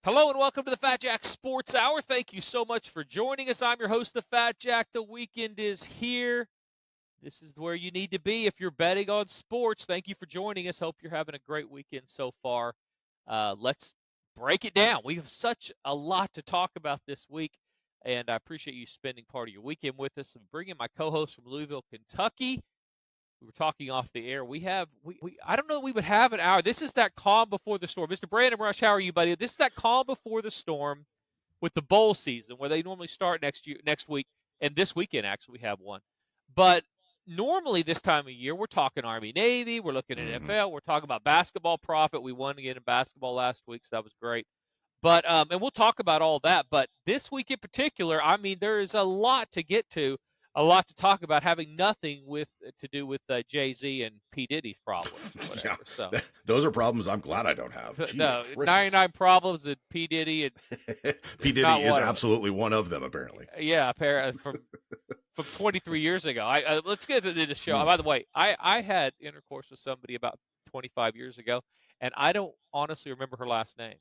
Hello and welcome to the Fat Jack Sports Hour. Thank you so much for joining us. I'm your host, the Fat Jack. The weekend is here. This is where you need to be if you're betting on sports. Thank you for joining us. Hope you're having a great weekend so far. Let's break it down. We have such a lot to talk about this week, and I appreciate you spending part of your weekend with us. I'm bringing my co-host from Louisville, Kentucky. We were talking off the air. I don't know that we would have an hour. This is that calm before the storm. Mr. Brandon Rush, how are you, buddy? This is that calm before the storm with the bowl season where they normally start next week, and this weekend actually we have one. But normally this time of year, we're talking Army Navy, we're looking at Mhm. NFL, we're talking about basketball profit. We won again in basketball last week, so that was great. But and we'll talk about all that. But this week in particular, I mean, there is a lot to get to, a lot to talk about, having nothing to do with Jay-Z and P Diddy's problems or Yeah, whatever. So those are problems I'm glad I don't have. Gee, no, Christmas. 99 problems that P Diddy and P. is not Diddy is one of them. absolutely one of them, apparently. Yeah, apparently from 23 years ago. Let's get into the show. Hmm. By the way, I had intercourse with somebody about 25 years ago, and I don't honestly remember her last name.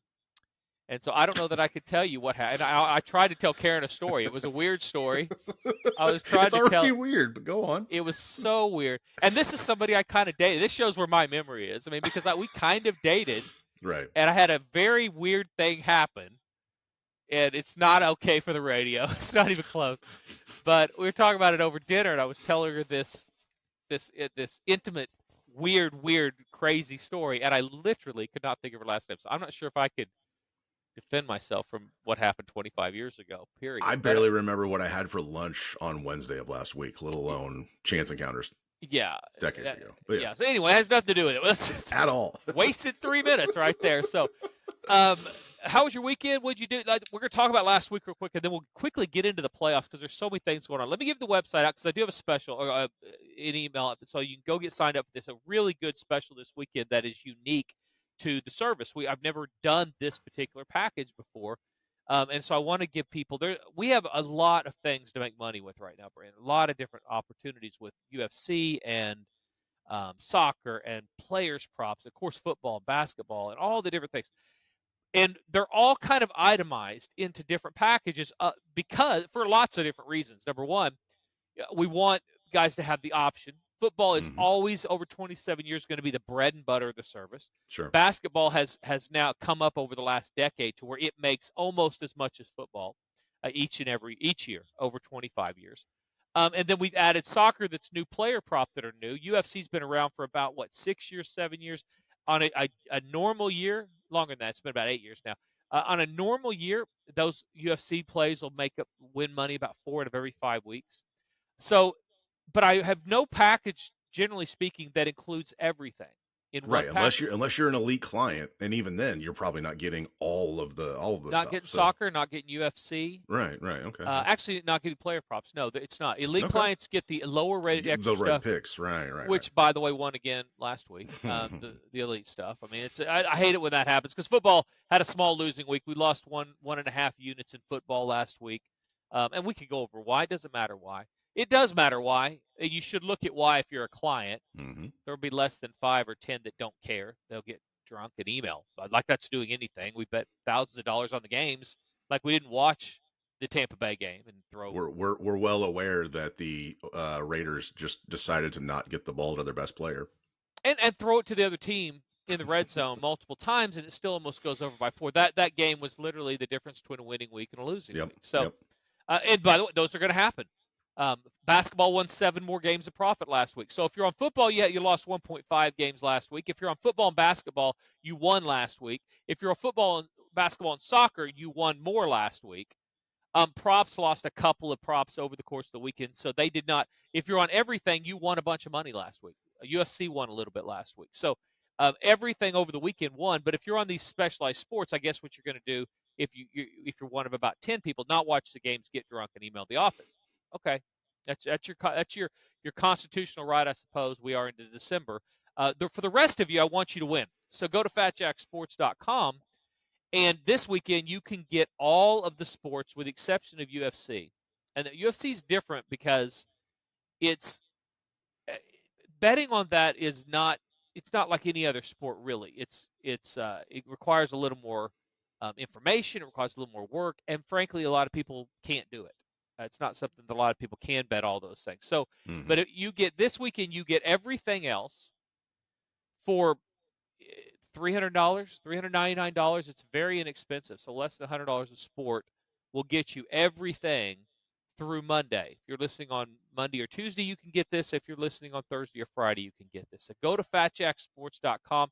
And so I don't know that I could tell you what happened. I tried to tell Karen a story. It was a weird story. I was trying It's to already tell. weird, but go on. It was so weird. And this is somebody I kind of dated. This shows where my memory is. I mean, because we kind of dated, Right. and I had a very weird thing happen, and it's not okay for the radio. It's not even close. But we were talking about it over dinner, and I was telling her this intimate, weird, crazy story, and I literally could not think of her last name. So I'm not sure if I could defend myself from what happened 25 years ago. I Period. But barely remember what I had for lunch on Wednesday of last week, let alone chance encounters yeah, decades ago. But yeah, yeah. So anyway, it has nothing to do with it. It's at all. wasted 3 minutes right there. So, um, how was your weekend? What'd you do? We're going to talk about last week real quick, and then we'll quickly get into the playoffs because there's so many things going on. Let me give the website out because I do have a special, an email, so you can go get signed up for this. A really good special this weekend that is unique to the service. I've never done this particular package before. And so I want to give people there. We have a lot of things to make money with right now, Brandon. A lot of different opportunities with UFC and soccer and players props, of course, football and basketball and all the different things. And they're all kind of itemized into different packages because for lots of different reasons. Number one, we want guys to have the option. Football is Hmm. always over 27 years going to be the bread and butter of the service. Sure. Basketball has now come up over the last decade to where it makes almost as much as football each year over 25 years. And then we've added soccer that's new player prop that are new. UFC's been around for about, 6 years, 7 years. On a normal year, longer than that, it's been about 8 years now. On a normal year, those UFC plays will win money about 4 out of every 5 weeks. So, but I have no package, generally speaking, that includes everything in one Right. Unless package. you're an elite client, and even then, you're probably not getting all of the Not stuff. getting So soccer, not getting UFC. right. Okay. Actually, not getting player props. No, it's not. Elite Okay. clients get the lower rated The extra right stuff, picks. Right. which, by the way, won again last week. The elite stuff. I mean, I hate it when that happens because football had a small losing week. We lost 1.5 units in football last week, and we could go over why. It doesn't matter why. It does matter why. You should look at why if you're a client. Hmm. There'll be less than 5 or 10 that don't care. They'll get drunk and email. Like that's doing anything. We bet thousands of dollars on the games. Like we didn't watch the Tampa Bay game and throw. We're well aware that the Raiders just decided to not get the ball to their best player. And throw it to the other team in the red zone multiple times, and it still almost goes over by 4. That game was literally the difference between a winning week and a losing Yep. week. So, Yep. and by the way, those are going to happen. Basketball won 7 more games of profit last week. So if you're on football, you lost 1.5 games last week. If you're on football and basketball, you won last week. If you're on football and basketball and soccer, you won more last week. Props lost a couple of props over the course of the weekend, so they did not. If you're on everything, you won a bunch of money last week. UFC won a little bit last week, so everything over the weekend won. But if you're on these specialized sports, I guess what you're going to do if you're one of about 10 people, not watch the games, get drunk, and email the office. Okay, that's your constitutional right, I suppose. We are into December. For the rest of you, I want you to win. So go to fatjacksports.com. And this weekend, you can get all of the sports with the exception of UFC. And the UFC is different because it's eh, betting on that it's not like any other sport really. It requires a little more information. It requires a little more work, and frankly, a lot of people can't do it. It's not something that a lot of people can bet all those things. So, Hmm. but you get this weekend, you get everything else for $300, $399. It's very inexpensive. So less than $100 a sport will get you everything through Monday. If you're listening on Monday or Tuesday, you can get this. If you're listening on Thursday or Friday, you can get this. So go to fatjacksports.com.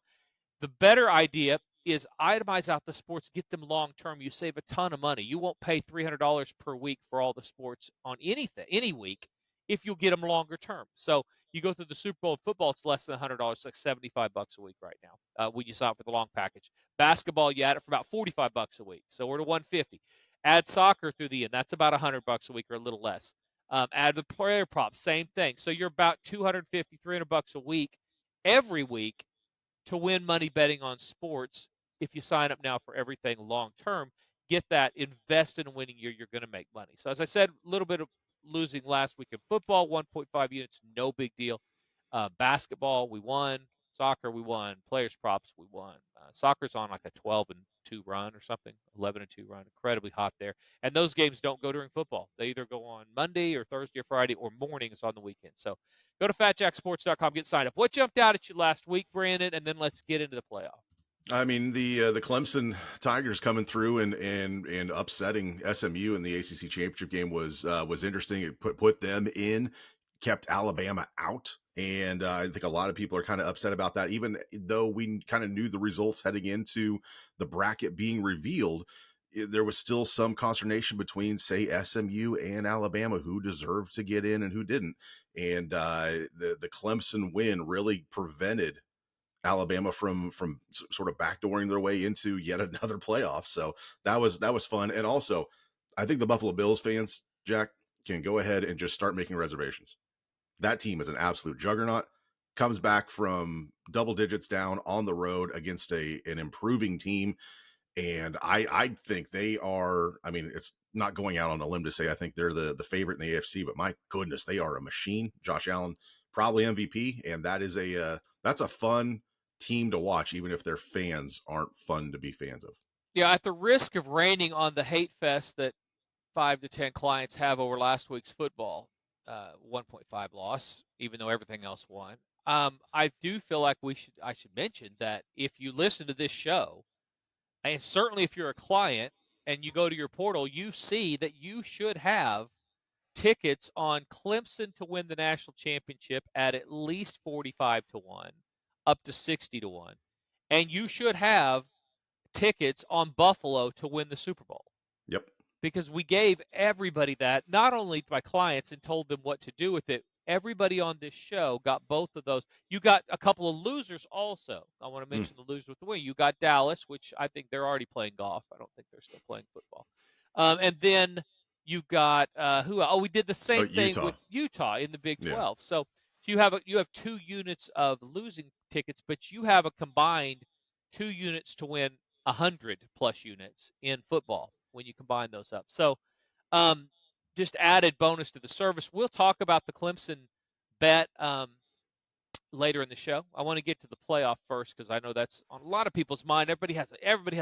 The better idea is itemize out the sports, get them long term. You save a ton of money. You won't pay $300 per week for all the sports on anything, any week, if you'll get them longer term. So you go through the Super Bowl of football, it's less than $100, like $75 a week right now when you sign up for the long package. Basketball, you add it for about $45 a week. So we're to 150. Add soccer through the end, that's about $100 a week or a little less. Add the player props, same thing. So you're about 250, $300 a week every week to win money betting on sports. If you sign up now for everything long term, get that, invest in a winning year, you're going to make money. So, as I said, a little bit of losing last week in football, 1.5 units, no big deal. Basketball, we won. Soccer, we won. Players props, we won. Soccer's on like a 12-2 run or something, 11-2 run, incredibly hot there. And those games don't go during football. They either go on Monday or Thursday or Friday or mornings on the weekend. So go to fatjacksports.com, get signed up. What jumped out at you last week, Brandon? And then let's get into the playoff. I mean, the Clemson Tigers coming through and upsetting SMU in the ACC championship game was interesting. It put them in, kept Alabama out, and I think a lot of people are kind of upset about that. Even though we kind of knew the results heading into the bracket being revealed, there was still some consternation between, say, SMU and Alabama, who deserved to get in and who didn't. And the Clemson win really prevented Alabama from sort of backdooring their way into yet another playoff. So that was fun. And also, I think the Buffalo Bills fans, Jack, can go ahead and just start making reservations. That team is an absolute juggernaut. Comes back from double digits down on the road against an improving team. And I think they are, I mean, it's not going out on a limb to say I think they're the favorite in the AFC, but my goodness, they are a machine. Josh Allen, probably MVP, and that's a fun team to watch, even if their fans aren't fun to be fans of. Yeah, at the risk of raining on the hate fest that 5 to 10 clients have over last week's football, 1.5 loss, even though everything else won. I do feel like I should mention that if you listen to this show, and certainly if you're a client and you go to your portal, you see that you should have tickets on Clemson to win the national championship at least 45 to 1, up to 60 to 1. And you should have tickets on Buffalo to win the Super Bowl Yep. because we gave everybody that, not only my clients and told them what to do with it. Everybody on this show got both of those. You got a couple of losers also. I want to Mm. mention the loser with the win. You got Dallas, which I think they're already playing golf. I don't think they're still playing football. And then you've got who? Oh, we did the Oh, same thing Utah. with Utah in the Big Yeah. 12. So you have 2 units of losing tickets, but you have a combined 2 units to win 100+ units in football when you combine those up. So um, just added bonus to the service. We'll talk about the Clemson bet later in the show. I want to get to the playoff first because I know that's on a lot of people's mind. Everybody has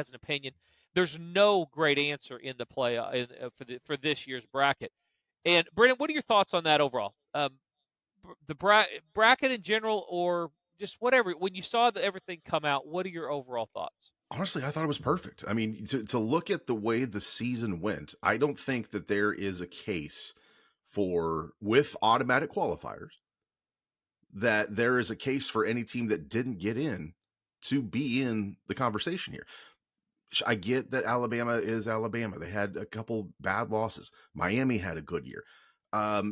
an opinion. There's no great answer in the play for this year's bracket. And Brendan, what are your thoughts on that overall? The bracket in general, or just whatever. When you saw everything come out, what are your overall thoughts? Honestly, I thought it was perfect. I mean, to look at the way the season went, I don't think that there is a case for, with automatic qualifiers, that there is a case for any team that didn't get in to be in the conversation here. I get that Alabama is Alabama. They had a couple bad losses. Miami had a good year.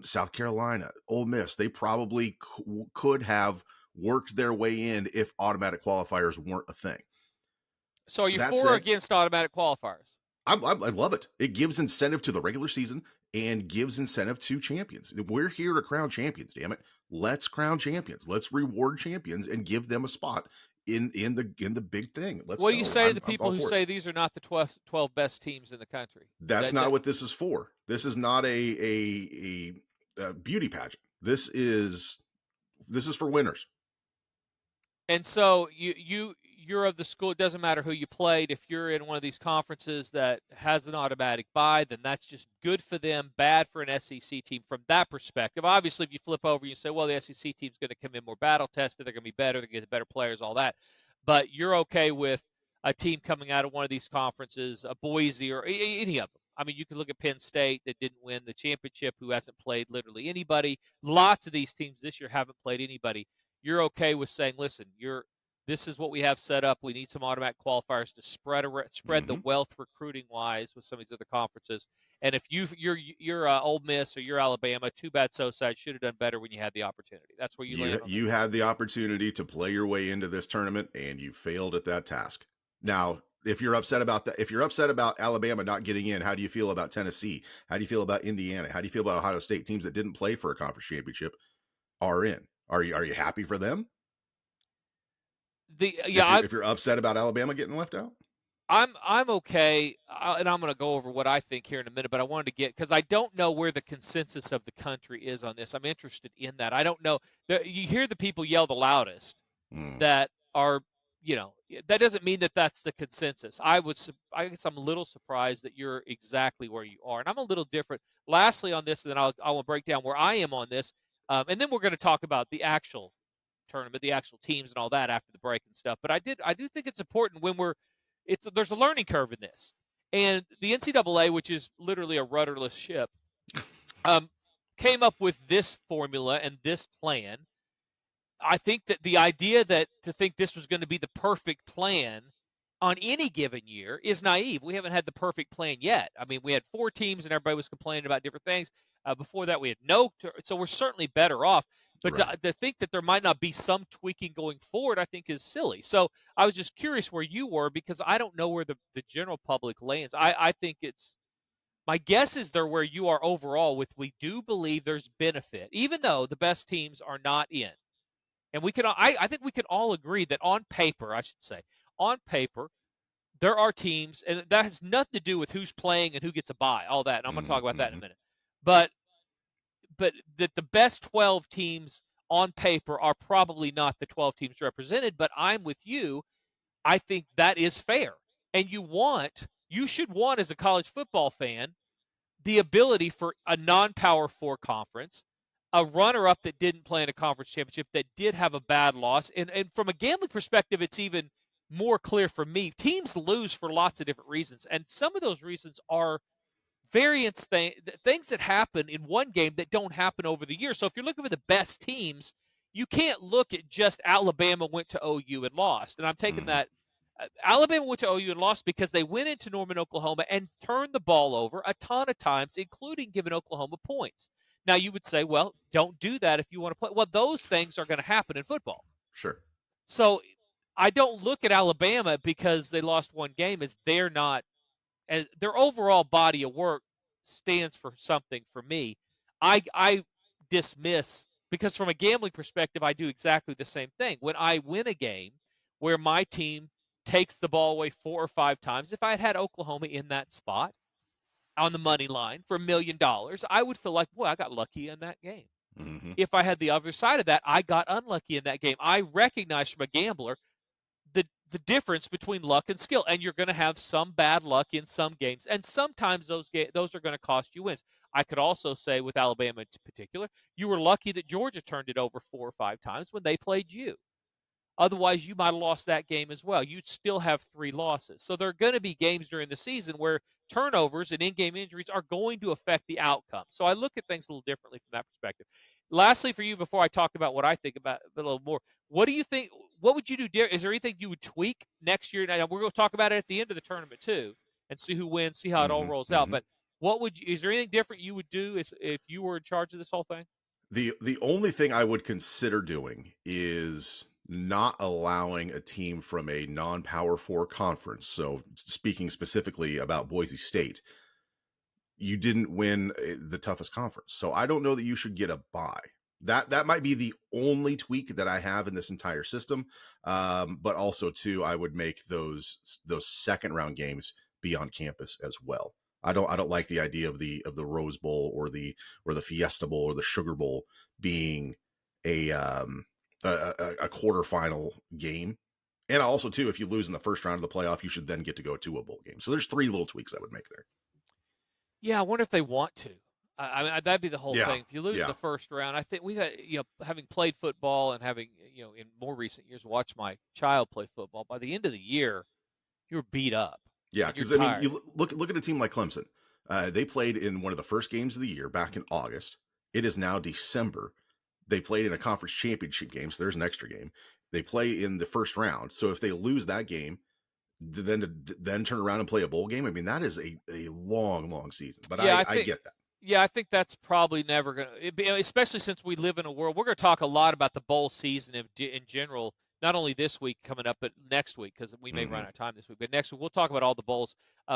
South Carolina, Ole Miss, they probably could have worked their way in if automatic qualifiers weren't a thing. So, are you That for or said, against automatic qualifiers? I love it. It gives incentive to the regular season and gives incentive to champions. We're here to crown champions, damn it. Let's crown champions. Let's reward champions and give them a spot in the big thing. Let's What do you go. say to the I'm people all who for it. say these are not the 12 best teams in the country? That's That, not that what this is for. This is not a beauty pageant. This is for winners. and so you're of the school, it doesn't matter who you played. If you're in one of these conferences that has an automatic bye, then that's just good for them, bad for an SEC team from that perspective. Obviously, if you flip over, you say, well, the SEC team's going to come in more battle tested, they're going to be better, they're going to get better players, all that. But you're okay with a team coming out of one of these conferences, a Boise or any of them. I mean, you can look at Penn State that didn't win the championship, who hasn't played literally anybody. Lots of these teams this year haven't played anybody. You're okay with saying, listen, this is what we have set up. We need some automatic qualifiers to spread the Hmm. wealth recruiting wise with some of these other conferences. And if you're Ole Miss or you're Alabama, too bad so sad. Should have done better when you had the opportunity. That's where you You land on you this. had the opportunity to play your way into this tournament, and you failed at that task. Now, if you're upset about that, if you're upset about Alabama not getting in, how do you feel about Tennessee? How do you feel about Indiana? How do you feel about Ohio State? Teams that didn't play for a conference championship are in. Are you happy for them? The If yeah, you're if you're upset about Alabama getting left out? I'm okay, and I'm going to go over what I think here in a minute. But I wanted to get because I don't know where the consensus of the country is on this. I'm interested in that. I don't know. You hear the people yell the loudest Mm, that are, that doesn't mean that that's the consensus. I guess I'm a little surprised that you're exactly where you are, and I'm a little different. Lastly, on this, and then I will break down where I am on this, and then we're going to talk about the actual tournament, the actual teams, and all that after the break and stuff. But I do think it's important when there's a learning curve in this, and the NCAA, which is literally a rudderless ship, um, came up with this formula and this plan. I think that the idea that to think this was going to be the perfect plan on any given year is naive. We haven't had the perfect plan yet. I mean, we had 4 teams and everybody was complaining about different things. Before that, we had no, so we're certainly better off. But right. to think that there might not be some tweaking going forward, I think is silly. So I was just curious where you were because I don't know where the general public lands. I think my guess is they're where you are overall with we do believe there's benefit, even though the best teams are not in. And I think we can all agree that on paper, I should say, on paper, there are teams, and that has nothing to do with who's playing and who gets a bye, all that. And I'm going to talk about that in a Mm-hmm. minute. But that the best 12 teams on paper are probably not the 12 teams represented. But I'm with you. I think that is fair. And you should want as a college football fan the ability for a non-power four conference, a runner-up that didn't play in a conference championship that did have a bad loss, and from a gambling perspective, it's even more clear for me. Teams lose for lots of different reasons, and some of those reasons are things that happen in one game that don't happen over the year. So if you're looking for the best teams, you can't look at just Alabama went to OU and lost. And I'm taking Mm-hmm. that Alabama went to OU and lost because they went into Norman, Oklahoma and turned the ball over a ton of times, including giving Oklahoma points. Now you would say, well, don't do that if you want to play. Well, those things are going to happen in football. Sure. So I don't look at Alabama because they lost one game as they're not as their overall body of work stands for something for me. I dismiss because from a gambling perspective, I do exactly the same thing. When I win a game where my team takes the ball away 4 or 5 times, if I had had Oklahoma in that spot on the money line for $1 million, I would feel like, boy, I got lucky in that game. Mm-hmm. If I had the other side of that, I got unlucky in that game. I recognize from a gambler the difference between luck and skill, and you're going to have some bad luck in some games, and sometimes those are going to cost you wins. I could also say with Alabama in particular, you were lucky that Georgia turned it over 4 or 5 times when they played you. Otherwise, you might have lost that game as well. You'd still have 3 losses. So there are going to be games during the season where turnovers and in-game injuries are going to affect the outcome. So I look at things a little differently from that perspective. Lastly, for you, before I talk about what I think about a little more, what do you think? What would you do? Is there anything you would tweak next year? Now we're going to talk about it at the end of the tournament too, and see who wins, see how it all Mm-hmm. rolls out. Mm-hmm. But what would you? Is there anything different you would do if you were in charge of this whole thing? The only thing I would consider doing is not allowing a team from a non-power four conference. So speaking specifically about Boise State, you didn't win the toughest conference. So I don't know that you should get a bye. That might be the only tweak that I have in this entire system. But also too, I would make those second round games be on campus as well. I don't like the idea of the Rose Bowl or the Fiesta Bowl or the Sugar Bowl being a quarterfinal game. And also, too, if you lose in the first round of the playoff, you should then get to go to a bowl game. So there's three little tweaks I would make there. Yeah, I wonder if they want to. That'd be the whole Yeah. thing. If you lose in Yeah. the first round, I think we had, having played football and having, in more recent years, watched my child play football. By the end of the year, you're beat up Yeah. and you're Because, I mean, tired. you look at a team like Clemson. They played in one of the first games of the year back in August. It is now December. They played in a conference championship game, so there's an extra game. They play in the first round. So if they lose that game, then turn around and play a bowl game. I mean, that is a long, long season. But Yeah, I get that. yeah, I think that's probably never going to, especially since we live in a world. We're going to talk a lot about the bowl season in general, not only this week coming up, but next week, because we may run Hmm. out of time this week. But next week, we'll talk about all the bowls.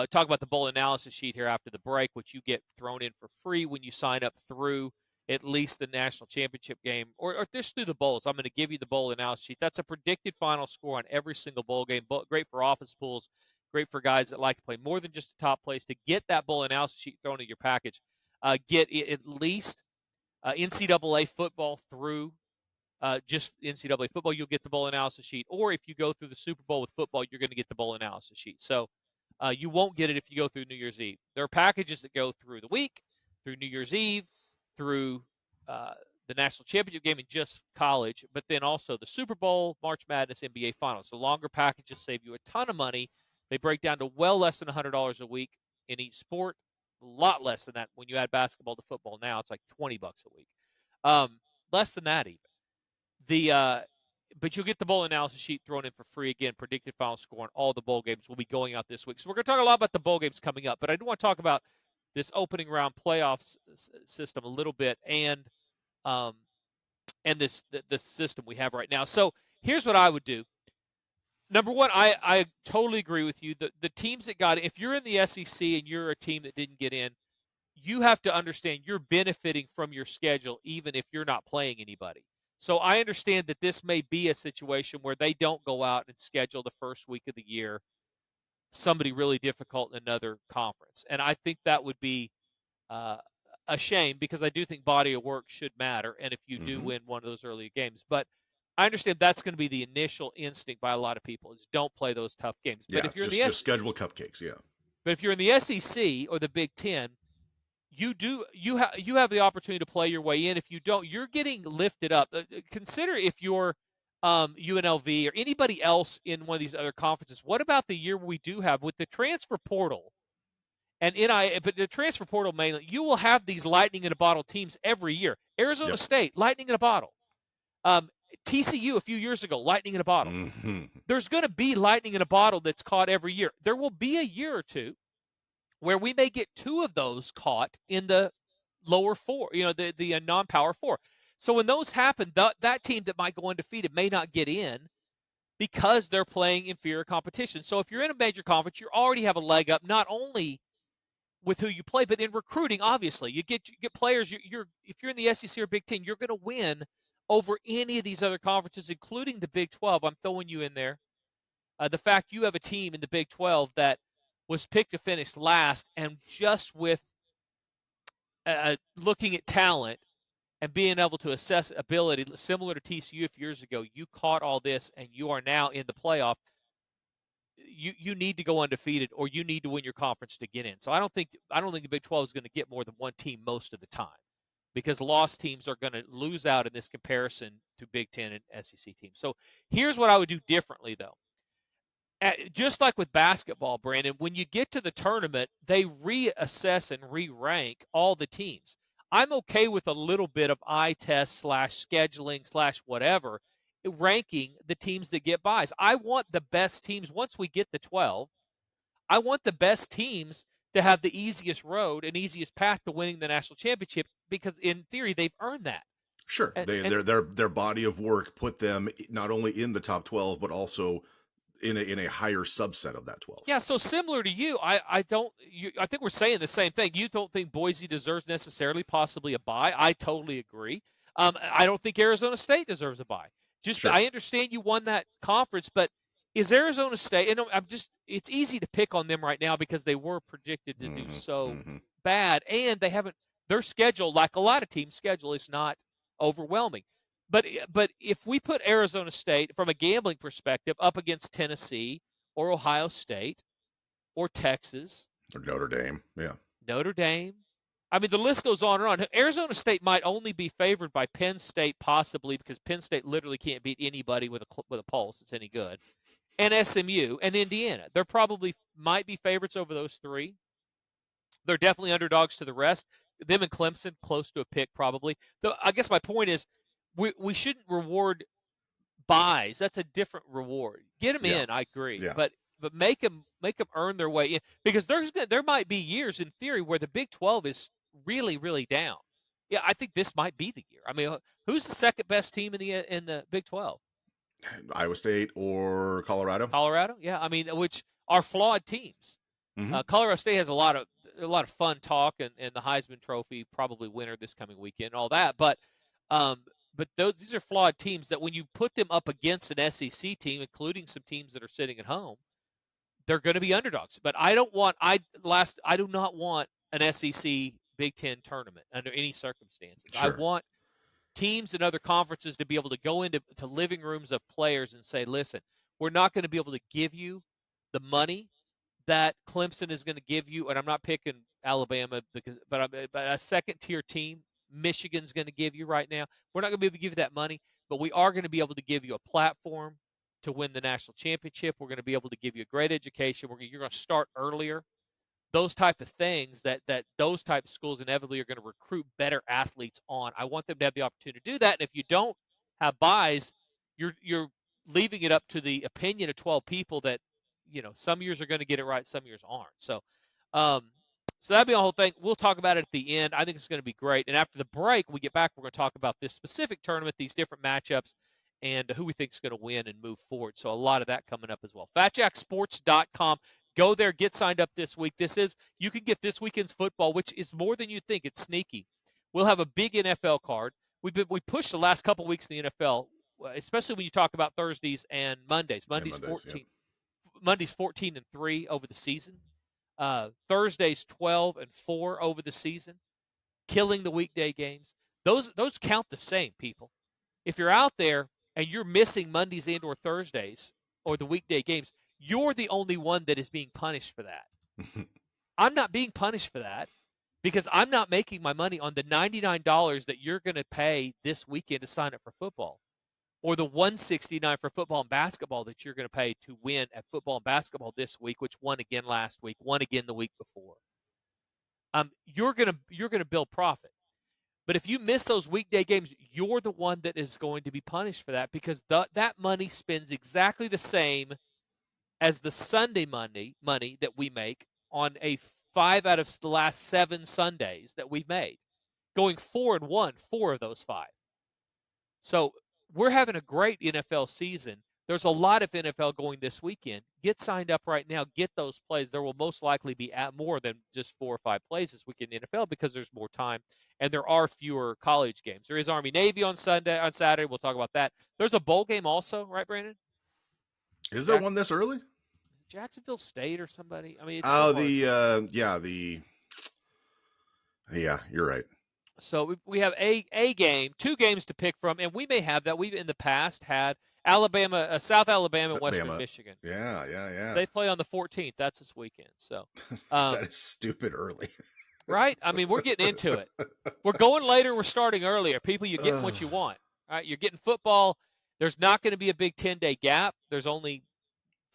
Talk about the bowl analysis sheet here after the break, which you get thrown in for free when you sign up through at least the national championship game or just through the bowls. I'm going to give you the bowl analysis sheet. That's a predicted final score on every single bowl game. Great for office pools, great for guys that like to play more than just a top place. To get that bowl analysis sheet thrown in your package, get at least NCAA football through just NCAA football, you'll get the bowl analysis sheet. Or if you go through the Super Bowl with football, you're going to get the bowl analysis sheet. So you won't get it if you go through New Year's Eve. There are packages that go through the week, through New Year's Eve, through uh, the national championship game in just college, but then also the Super Bowl, March Madness, NBA Finals. The longer packages save you a ton of money. They break down to well less than $100 a week in each sport. A lot less than that when you add basketball to football. Now it's like $20 a week, less than that even. The But you'll get the bowl analysis sheet thrown in for free again. Predicted final score on all the bowl games will be going out this week. So we're going to talk a lot about the bowl games coming up, but I do want to talk about this opening round playoff system a little bit, um, and the system we have right now. So here's what I would do. Number one, I totally agree with you. The teams that got, if you're in the SEC and you're a team that didn't get in, you have to understand you're benefiting from your schedule even if you're not playing anybody. So I understand that this may be a situation where they don't go out and schedule the first week of the year somebody really difficult in another conference. And I think that would be uh, a shame because I do think body of work should matter. And if you do Hmm. win one of those early games, but I understand that's going to be the initial instinct by a lot of people is don't play those tough games. But Yeah. if you're in Just schedule cupcakes. Yeah. but if you're in the SEC or the Big Ten, you have the opportunity to play your way in. If you don't, you're getting lifted up. Consider if you're UNLV or anybody else in one of these other conferences. What about the year we do have with the transfer portal and But the transfer portal mainly, you will have these lightning in a bottle teams every year. Arizona Yep. State, lightning in a bottle. Um, TCU a few years ago, lightning in a bottle. Hmm. There's going to be lightning in a bottle that's caught every year. There will be a year or two where we may get two of those caught in the lower four, the non-power four. So when those happen, that team that might go undefeated may not get in because they're playing inferior competition. So if you're in a major conference, you already have a leg up, not only with who you play, but in recruiting. Obviously, you get players. You're if you're in the SEC or Big Ten, you're going to win over any of these other conferences, including the Big 12. I'm throwing you in there. The fact you have a team in the Big 12 that was picked to finish last, and just with looking at talent and being able to assess ability, similar to TCU a few years ago, you caught all this, and you are now in the playoff. You need to go undefeated, or you need to win your conference to get in. So I don't think the Big 12 is going to get more than one team most of the time, because lost teams are going to lose out in this comparison to Big 10 and SEC teams. So here's what I would do differently, though. Just like with basketball, Brandon, when you get to the tournament, they reassess and re-rank all the teams. I'm okay with a little bit of eye test slash scheduling slash whatever, ranking the teams that get buys. I want the best teams. Once we get the 12, I want the best teams to have the easiest road and easiest path to winning the national championship, because in theory they've earned that. Sure. And Their body of work put them not only in the top 12, but also in a higher subset of that 12. yeah, so similar to you, I think we're saying the same thing. You don't think Boise deserves necessarily possibly a bye. I totally agree. I don't think Arizona State deserves a bye. Just Sure. I understand you won that conference, but is Arizona State? And it's easy to pick on them right now because they were predicted to do Hmm. so Hmm. bad, and they haven't. Their schedule, like a lot of teams' schedule, is not overwhelming. but if we put Arizona State from a gambling perspective up against Tennessee or Ohio State or Texas, Or Notre Dame, yeah. Notre Dame, I mean the list goes on and on. Arizona State might only be favored by Penn State possibly because Penn State literally can't beat anybody with a pulse that's any good. And SMU and Indiana. They're probably might be favorites over those three. They're definitely underdogs to the rest. Them and Clemson, close to a pick probably. Though I guess my point is we shouldn't reward buys. That's a different reward. Get them Yeah. in, I agree, Yeah. but make them earn their way in because there might be years in theory where the Big 12 is really really down. Yeah, I think this might be the year. I mean, who's the second best team in the Big 12? Iowa State or Colorado. Colorado? Yeah, I mean, which are flawed teams. Mm-hmm. Colorado State has a lot of fun talk and the Heisman Trophy probably winner this coming weekend, and all that. But these are flawed teams that when you put them up against an SEC team, including some teams that are sitting at home, they're going to be underdogs. But I do not want an SEC Big Ten tournament under any circumstances. Sure. I want teams and other conferences to be able to go into living rooms of players and say, listen, we're not going to be able to give you the money that Clemson is going to give you, and I'm not picking Alabama but a second tier team Michigan's going to give you right now. We're not going to be able to give you that money, but we are going to be able to give you a platform to win the national championship. We're going to be able to give you a great education. You're going to start earlier. Those type of things that those type of schools inevitably are going to recruit better athletes on. I want them to have the opportunity to do that. And if you don't have buys, you're leaving it up to the opinion of 12 people that, some years are going to get it right, some years aren't. So, so that'd be the whole thing. We'll talk about it at the end. I think it's going to be great. And after the break, we get back, we're going to talk about this specific tournament, these different matchups, and who we think is going to win and move forward. So a lot of that coming up as well. FatJackSports.com. Go there, get signed up this week. You can get this weekend's football, which is more than you think. It's sneaky. We'll have a big NFL card. We pushed the last couple weeks in the NFL, especially when you talk about Thursdays and Mondays. Monday's 14. Yeah. Monday's 14-3 over the season. Thursday's 12-4 over the season, killing the weekday games. Those count the same, people. If you're out there and you're missing Mondays and or Thursdays or the weekday games, you're the only one that is being punished for that. I'm not being punished for that because I'm not making my money on the $99 that you're going to pay this weekend to sign up for football, or the $169 for football and basketball that you're going to pay to win at football and basketball this week, which won again last week, won again the week before. You're going to build profit. But if you miss those weekday games, you're the one that is going to be punished for that because that money spends exactly the same as the Sunday money that we make on 5 out of the last 7 Sundays that we've made, going 4-1, 4 of those 5. So we're having a great NFL season. There's a lot of NFL going this weekend. Get signed up right now. Get those plays. There will most likely be more than just 4 or 5 plays this weekend in the NFL because there's more time and there are fewer college games. There is Army-Navy on Saturday. We'll talk about that. There's a bowl game also, right, Brandon? Is there one this early? Jacksonville State or somebody? I mean, yeah, you're right. So we have a game, 2 games to pick from, and we may have that. We've in the past had Alabama, South Alabama, and Western Michigan. Yeah. They play on the 14th. That's this weekend. So that is stupid early. Right? I mean, we're getting into it. We're going later. We're starting earlier. People, you're getting what you want. All right? You're getting football. There's not going to be a big 10-day gap. There's only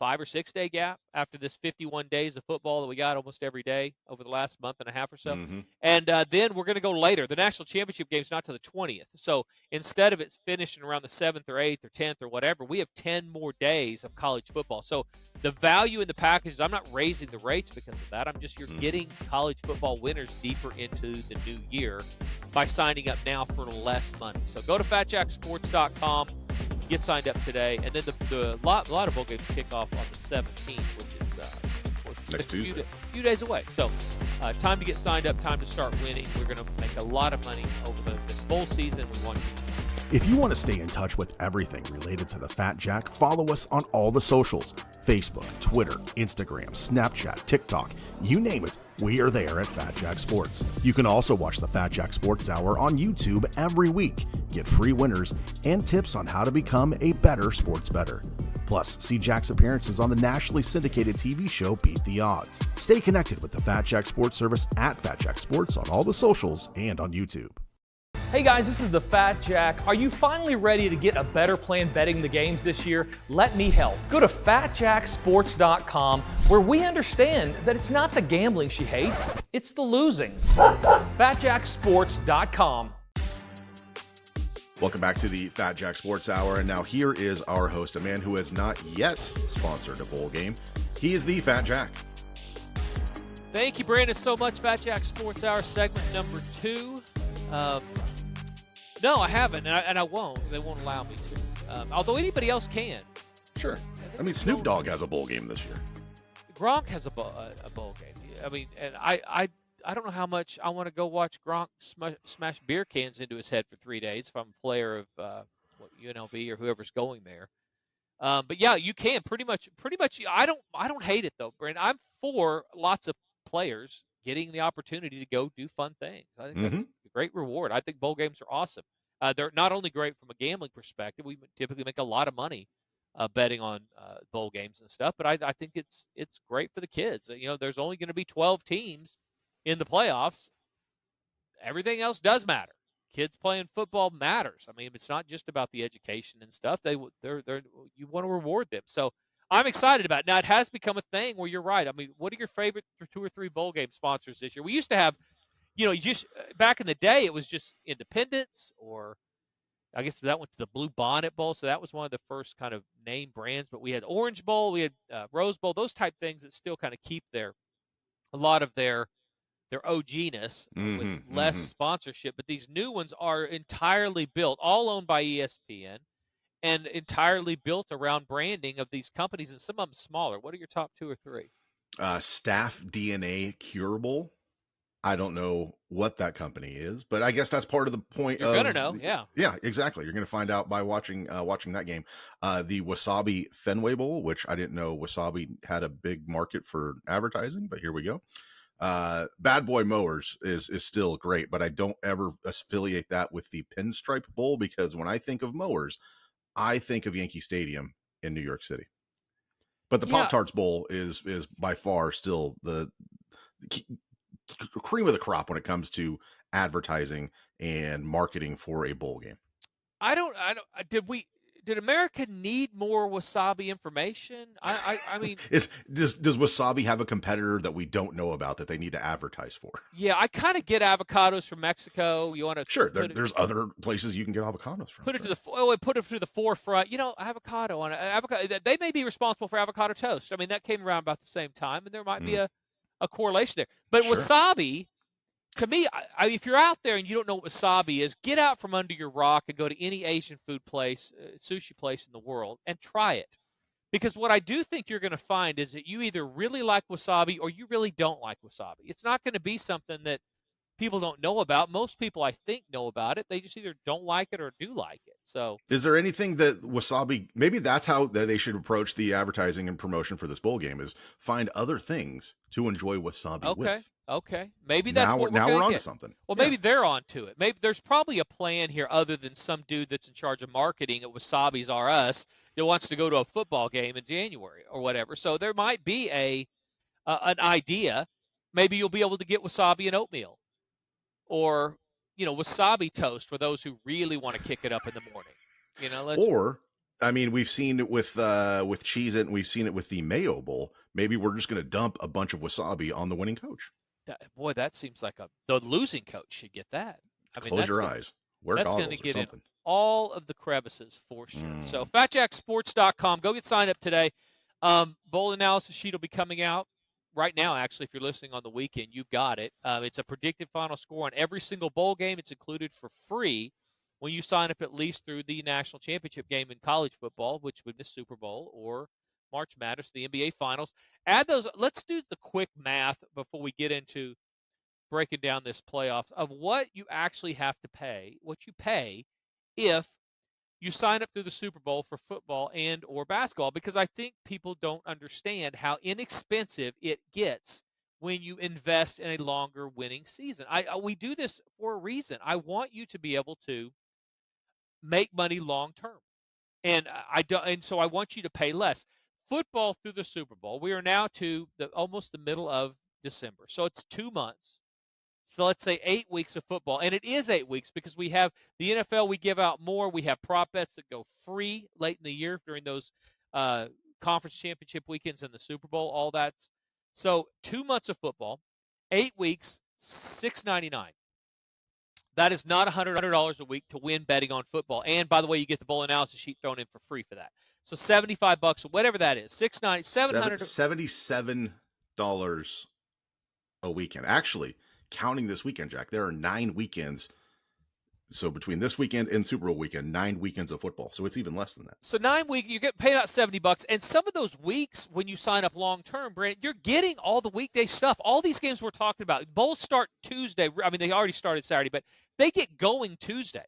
5 or 6 day gap after this 51 days of football that we got almost every day over the last month and a half or so. Mm-hmm. And then we're going to go later. The national championship game is not till the 20th. So instead of it finishing around the 7th or 8th or 10th or whatever, we have 10 more days of college football. So the value in the packages, I'm not raising the rates because of that. You're getting college football winners deeper into the new year by signing up now for less money. So go to FatJackSports.com. Get signed up today, and then the lot of bowl games kick off on the 17th, which is next Tuesday. A few days away. So time to get signed up, time to start winning. We're going to make a lot of money over this bowl season. We want you. If you want to stay in touch with everything related to the Fat Jack, follow us on all the socials. Facebook, Twitter, Instagram, Snapchat, TikTok, you name it, we are there at Fat Jack Sports. You can also watch the Fat Jack Sports Hour on YouTube every week. Get free winners and tips on how to become a better sports bettor. Plus, see Jack's appearances on the nationally syndicated TV show Beat the Odds. Stay connected with the Fat Jack Sports Service at Fat Jack Sports on all the socials and on YouTube. Hey guys, this is the Fat Jack. Are you finally ready to get a better plan betting the games this year? Let me help. Go to fatjacksports.com, where we understand that it's not the gambling she hates, it's the losing. fatjacksports.com. Welcome back to the Fat Jack Sports Hour, and now here is our host, a man who has not yet sponsored a bowl game. He is the Fat Jack. Thank you, Brandon, so much. Fat Jack Sports Hour, segment number 2. No, I haven't, and I won't. They won't allow me to. Although anybody else can. Sure. I mean, Snoop Dogg has a bowl game this year. Gronk has a bowl game. I mean, and I don't know how much I want to go watch Gronk smash beer cans into his head for 3 days if I'm a player of UNLV or whoever's going there. But yeah, you can pretty much. I don't hate it though, Brandon. I'm for lots of players getting the opportunity to go do fun things. I think that's a great reward. I think bowl games are awesome. They're not only great from a gambling perspective. We typically make a lot of money betting on bowl games and stuff, but I think it's great for the kids. You know, there's only going to be 12 teams in the playoffs. Everything else does matter. Kids playing football matters. I mean, it's not just about the education and stuff. You want to reward them. So I'm excited about it. Now, it has become a thing where you're right. I mean, what are your favorite 2 or 3 bowl game sponsors this year? We used to have, just back in the day, it was just Independence, or I guess that went to the Blue Bonnet Bowl. So that was one of the first kind of name brands. But we had Orange Bowl, we had Rose Bowl, those type things that still kind of keep a lot of their OG-ness with less sponsorship. But these new ones are entirely built, all owned by ESPN, and entirely built around branding of these companies, and some of them smaller. What are your top 2 or 3? Staff DNA Curable. I don't know what that company is, but I guess that's part of the point. You're gonna know, yeah. Yeah, exactly. You're gonna find out by watching that game. The Wasabi Fenway Bowl, which I didn't know Wasabi had a big market for advertising, but here we go. Bad Boy Mowers is still great, but I don't ever affiliate that with the Pinstripe Bowl, because when I think of mowers, I think of Yankee Stadium in New York City. But the Pop-Tarts Bowl is by far still the cream of the crop when it comes to advertising and marketing for a bowl game. Did America need more wasabi information? I mean, does Wasabi have a competitor that we don't know about that they need to advertise for? Yeah, I kind of get avocados from Mexico. You want to there's other places you can get avocados from. Put it to the forefront. Avocado on avocado. They may be responsible for avocado toast. I mean, that came around about the same time, and there might be a correlation there. But wasabi, to me, if you're out there and you don't know what wasabi is, get out from under your rock and go to any Asian food place, sushi place in the world, and try it. Because what I do think you're going to find is that you either really like wasabi or you really don't like wasabi. It's not going to be something that people don't know about. Most people, I think, know about it. They just either don't like it or do like it. So, is there anything that wasabi? Maybe that's how they should approach the advertising and promotion for this bowl game: is find other things to enjoy wasabi with. Okay. Maybe that's what we're on to to something. Well, maybe they're on to it. Maybe there's probably a plan here other than some dude that's in charge of marketing at Wasabi's R Us that wants to go to a football game in January or whatever. So there might be an idea. Maybe you'll be able to get wasabi and oatmeal, or wasabi toast for those who really want to kick it up in the morning. I mean, we've seen it with Cheez-It, and we've seen it with the Mayo Bowl. Maybe we're just going to dump a bunch of wasabi on the winning coach. That seems like the losing coach should get that. I mean, close your eyes. Wear that's going to get something. In all of the crevices for sure. So fatjacksports.com. Go get signed up today. Bowl analysis sheet will be coming out right now. Actually, if you're listening on the weekend, you've got it. It's a predicted final score on every single bowl game. It's included for free when you sign up, at least through the national championship game in college football, which would be the Super Bowl, or March Madness, the NBA Finals. Add those. Let's do the quick math before we get into breaking down this playoffs of what you actually have to pay, what you pay if you sign up through the Super Bowl for football and or basketball, because I think people don't understand how inexpensive it gets when you invest in a longer winning season. We do this for a reason. I want you to be able to make money long term. And I don't, and so I want you to pay less. Football through the Super Bowl. We are now to almost the middle of December. So it's 2 months. So let's say 8 weeks of football. And it is 8 weeks because we have the NFL, we give out more. We have prop bets that go free late in the year during those conference championship weekends and the Super Bowl, all that's. So 2 months of football, 8 weeks, $6.99. That is not $100 a week to win betting on football. And by the way, you get the bowl analysis sheet thrown in for free for that. So $75, whatever that is, $77 a weekend. Actually, counting this weekend, Jack, there are 9 weekends. So between this weekend and Super Bowl weekend, 9 weekends of football. So it's even less than that. So 9 weeks, you get paid out $70. And some of those weeks when you sign up long term, Brandon, you're getting all the weekday stuff. All these games we're talking about, bowls start Tuesday. I mean, they already started Saturday, but they get going Tuesday.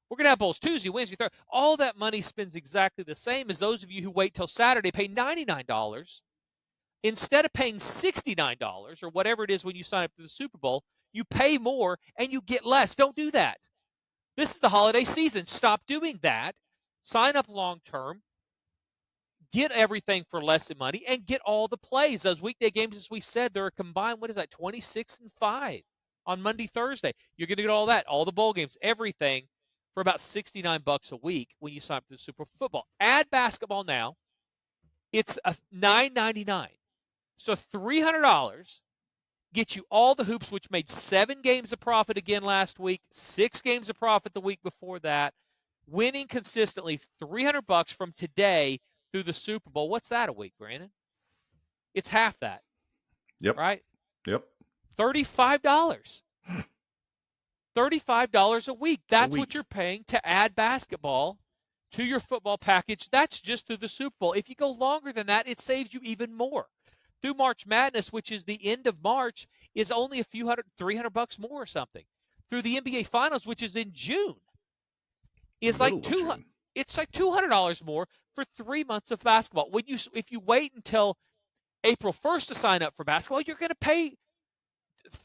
We're going to have bowls Tuesday, Wednesday, Thursday. All that money spends exactly the same as those of you who wait till Saturday, pay $99. Instead of paying $69 or whatever it is when you sign up for the Super Bowl, you pay more and you get less. Don't do that. This is the holiday season. Stop doing that. Sign up long term. Get everything for less money and get all the plays. Those weekday games, as we said, they're a combined, 26-5 on Monday, Thursday. You're going to get all that, all the bowl games, everything for about $69 a week when you sign up for the Super Bowl football. Add basketball now. It's $9.99. So $300 get you all the hoops, which made 7 games of profit again last week, 6 games of profit the week before that, winning consistently $300 from today through the Super Bowl. What's that a week, Brandon? It's half that. Yep. Right? Yep. $35. $35 a week. That's what you're paying to add basketball to your football package. That's just through the Super Bowl. If you go longer than that, it saves you even more. Through March Madness, which is the end of March, is only a few hundred, $300 more or something. Through the NBA Finals, which is in June, is like it's like $200 more for 3 months of basketball. If you wait until April 1st to sign up for basketball, you're going to pay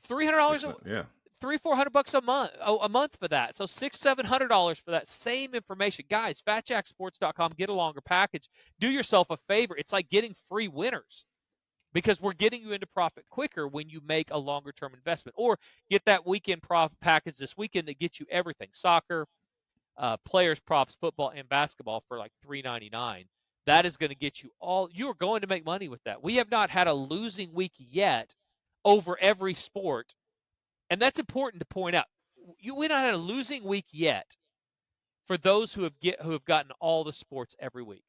$300, $300-400 a month for that. So $600-700 for that same information, guys. FatJackSports.com. Get a longer package. Do yourself a favor. It's like getting free winners, because we're getting you into profit quicker when you make a longer-term investment. Or get that weekend profit package this weekend that gets you everything: soccer, players, props, football, and basketball for like $3.99. That is going to get you all. You are going to make money with that. We have not had a losing week yet over every sport, and that's important to point out. We've not had a losing week yet for those who have gotten all the sports every week.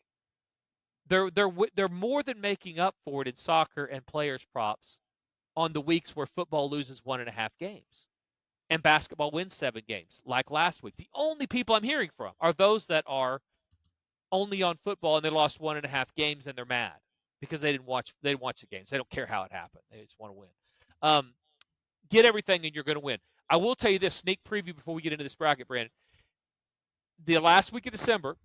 They're more than making up for it in soccer and players props on the weeks where football loses 1.5 games and basketball wins 7 games, like last week. The only people I'm hearing from are those that are only on football and they lost 1.5 games and they're mad because they didn't watch the games. They don't care how it happened. They just want to win. Get everything and you're going to win. I will tell you this sneak preview before we get into this bracket, Brandon. The last week of December,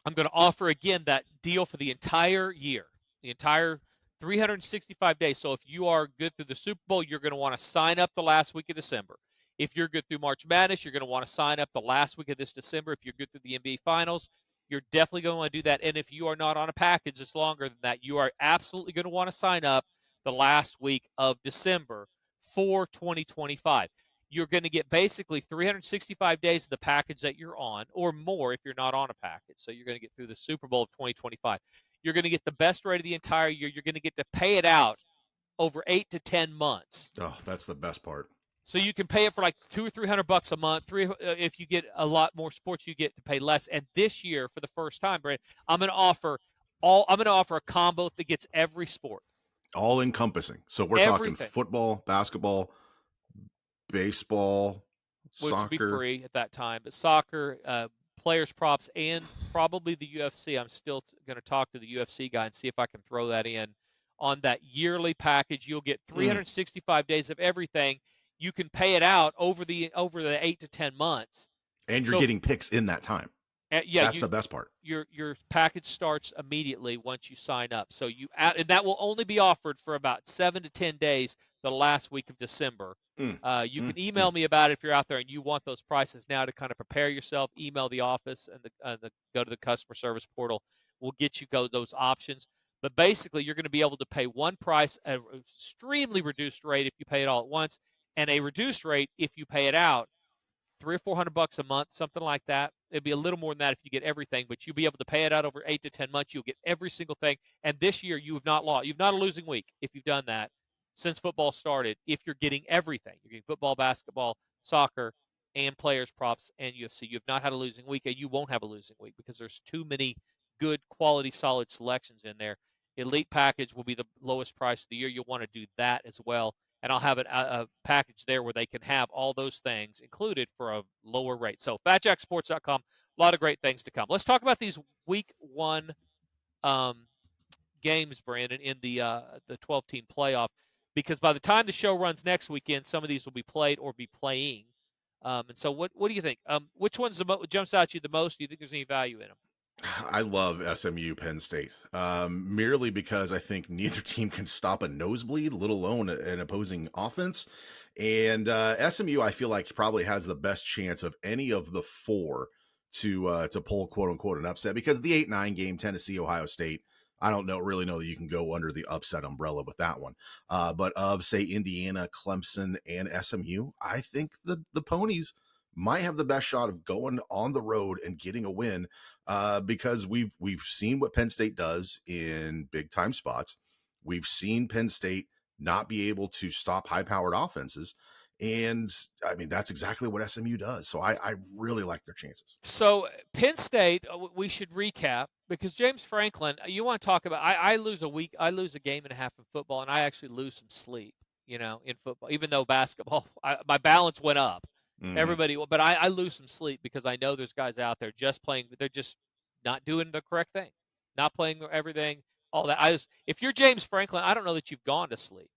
I'm going to offer again that deal for the entire year, the entire 365 days. So if you are good through the Super Bowl, you're going to want to sign up the last week of December. If you're good through March Madness, you're going to want to sign up the last week of this December. If you're good through the NBA Finals, you're definitely going to want to do that. And if you are not on a package that's longer than that, you are absolutely going to want to sign up the last week of December for 2025. You're going to get basically 365 days of the package that you're on, or more if you're not on a package. So you're going to get through the Super Bowl of 2025. You're going to get the best rate of the entire year. You're going to get to pay it out over 8 to 10 months. Oh, that's the best part. So you can pay it for like $200 or $300 a month. If you get a lot more sports, you get to pay less. And this year, for the first time, Brent, I'm going to offer a combo that gets every sport, all encompassing. So we're talking football, basketball, baseball, which soccer. would be free at that time, but soccer, players props, and probably the UFC. I'm still going to talk to the UFC guy and see if I can throw that in on that yearly package. You'll get 365 days of everything. You can pay it out over the 8 to 10 months, and you're getting picks in that time. Yeah, That's the best part. your package starts immediately once you sign up. So and that will only be offered for about 7 to 10 days, the last week of December. You can email me about it if you're out there and you want those prices now to kind of prepare yourself. Email the office and go to the customer service portal. We'll get you those options. But basically, you're going to be able to pay one price, an extremely reduced rate if you pay it all at once, and a reduced rate if you pay it out, $300 or $400 a month, something like that. It'd be a little more than that if you get everything, but you'll be able to pay it out over 8 to 10 months. You'll get every single thing. And this year, you have not lost. You've not a losing week if you've done that since football started. If you're getting everything, you're getting football, basketball, soccer, and players props and UFC. You have not had a losing week, and you won't have a losing week because there's too many good, quality, solid selections in there. Elite package will be the lowest price of the year. You'll want to do that as well, and I'll have a package there where they can have all those things included for a lower rate. So fatjacksports.com, a lot of great things to come. Let's talk about these week one games, Brandon, in the 12-team playoff, because by the time the show runs next weekend, some of these will be played or be playing. And so what do you think? Which one's jumps out at you the most? Do you think there's any value in them? I love SMU Penn State, merely because I think neither team can stop a nosebleed, let alone an opposing offense. And SMU, I feel like, probably has the best chance of any of the four to pull quote unquote an upset, because the 8-9 game, Tennessee, Ohio State, I don't really know that you can go under the upset umbrella with that one. But of, say, Indiana, Clemson, and SMU, I think the Ponies might have the best shot of going on the road and getting a win, because we've seen what Penn State does in big time spots. We've seen Penn State not be able to stop high powered offenses. And I mean, that's exactly what SMU does. So I really like their chances. So Penn State, we should recap, because James Franklin, you want to talk about, I lose a game and a half in football, and I actually lose some sleep, in football, even though basketball, my balance went up. Everybody, but I lose some sleep because I know there's guys out there just playing, they're just not doing the correct thing, not playing everything, all that. If you're James Franklin, I don't know that you've gone to sleep.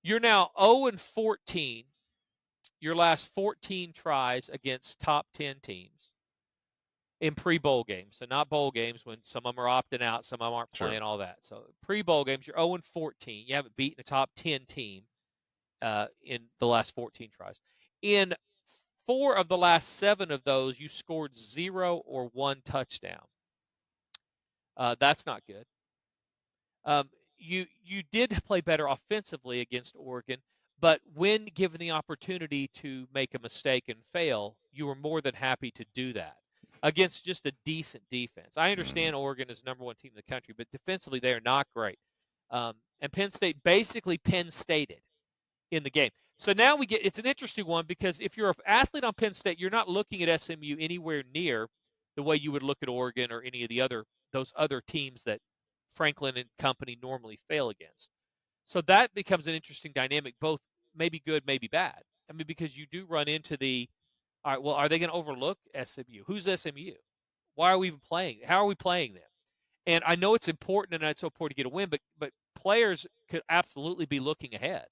You're now 0-14, your last 14 tries against top 10 teams in pre-bowl games. So not bowl games when some of them are opting out, some of them aren't playing, all that. So pre-bowl games, you're 0-14. You haven't beaten a top 10 team in the last 14 tries. In 4 of the last 7 of those, you scored 0 or 1 touchdown. That's not good. You did play better offensively against Oregon, but when given the opportunity to make a mistake and fail, you were more than happy to do that against just a decent defense. I understand Oregon is number 1 team in the country, but defensively they are not great. And Penn State basically Penn Stated in the game. So now it's an interesting one, because if you're an athlete on Penn State, you're not looking at SMU anywhere near the way you would look at Oregon or any of those other teams that Franklin and company normally fail against. So that becomes an interesting dynamic, both maybe good, maybe bad. I mean, because you do run into all right, well, are they going to overlook SMU? Who's SMU? Why are we even playing? How are we playing them? And I know it's important, and it's so important to get a win, but players could absolutely be looking ahead.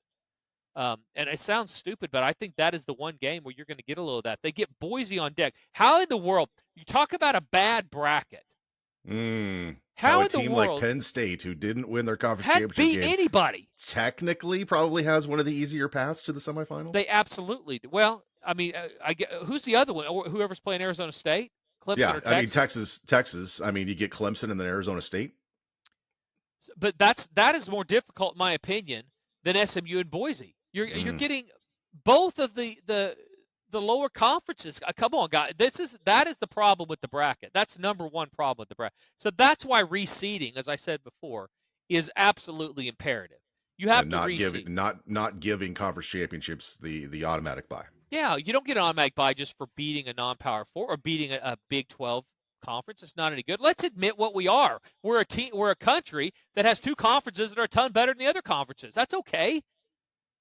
And it sounds stupid, but I think that is the one game where you're going to get a little of that. They get Boise on deck. How in the world? You talk about a bad bracket. How a team like Penn State, who didn't win their conference championship beat game, anybody, technically probably has one of the easier paths to the semifinals. They absolutely do. Well, I mean, who's the other one? Whoever's playing Arizona State, Clemson, or Texas? I mean, Texas. I mean, you get Clemson and then Arizona State. But that is more difficult, in my opinion, than SMU and Boise. You're getting both of the lower conferences. Come on, guys. That is the problem with the bracket. That's number one problem with the bracket. So that's why reseeding, as I said before, is absolutely imperative. You have to reseed. Not giving conference championships the automatic bye. Yeah, you don't get an automatic bye just for beating a non-power 4 or beating a Big 12 conference. It's not any good. Let's admit what we are. We're a country that has 2 conferences that are a ton better than the other conferences. That's okay.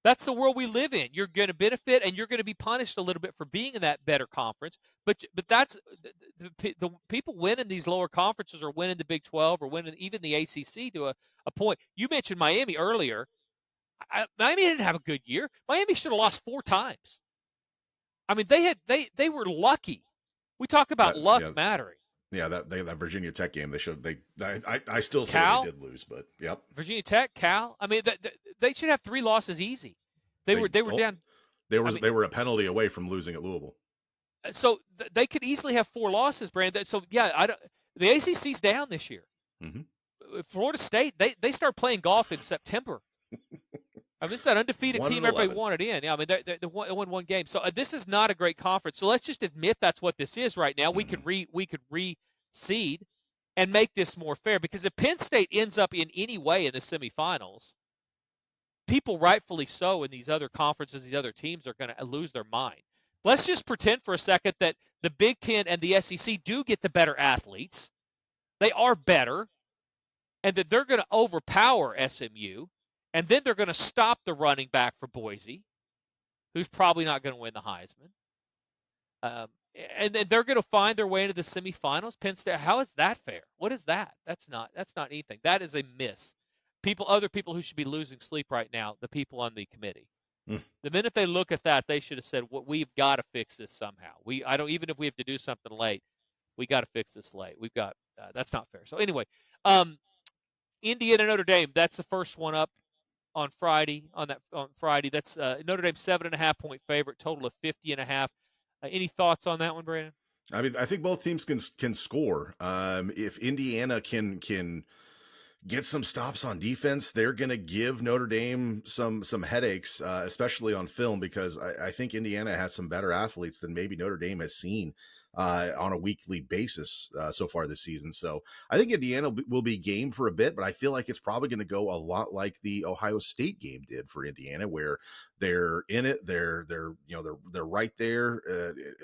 That's the world we live in. You're going to benefit, and you're going to be punished a little bit for being in that better conference. But that's the people winning these lower conferences or winning the Big 12 or winning even the ACC to a point. You mentioned Miami earlier. Miami didn't have a good year. Miami should have lost 4 times. I mean, they were lucky. We talk about luck mattering. Yeah, that Virginia Tech game, I still say Cal, they did lose, but yep. Virginia Tech, Cal. I mean, they should have 3 losses easy. They were down. I mean, They were a penalty away from losing at Louisville. so they could easily have 4 losses, Brandon. So yeah, I don't. The ACC's down this year. Mm-hmm. Florida State, they start playing golf in September. I mean, it's that undefeated team everybody wanted in. Yeah, I mean, they won 1 game. So this is not a great conference. So let's just admit that's what this is right now. We could reseed and make this more fair, because if Penn State ends up in any way in the semifinals, people rightfully so in these other conferences, these other teams are going to lose their mind. Let's just pretend for a second that the Big Ten and the SEC do get the better athletes. They are better, and that they're going to overpower SMU, and then they're going to stop the running back for Boise, who's probably not going to win the Heisman. And then they're going to find their way into the semifinals. Penn State, how is that fair? What is that? That's not anything. That is a miss. Other people who should be losing sleep right now, the people on the committee. The minute they look at that, they should have said, well, we've got to fix this somehow. Even if we have to do something late, we got to fix this late. We've got, that's not fair. So anyway, Indiana, Notre Dame, that's the first one up on Friday. On Friday, that's Notre Dame 7.5-point favorite, total of 50.5. Any thoughts on that one, Brandon? I mean, I think both teams can score. If Indiana can get some stops on defense, they're going to give Notre Dame some headaches, especially on film, because I think Indiana has some better athletes than maybe Notre Dame has seen on a weekly basis so far this season. So I think Indiana will be game for a bit, but I feel like it's probably going to go a lot like the Ohio State game did for Indiana, where they're in it, they're right there,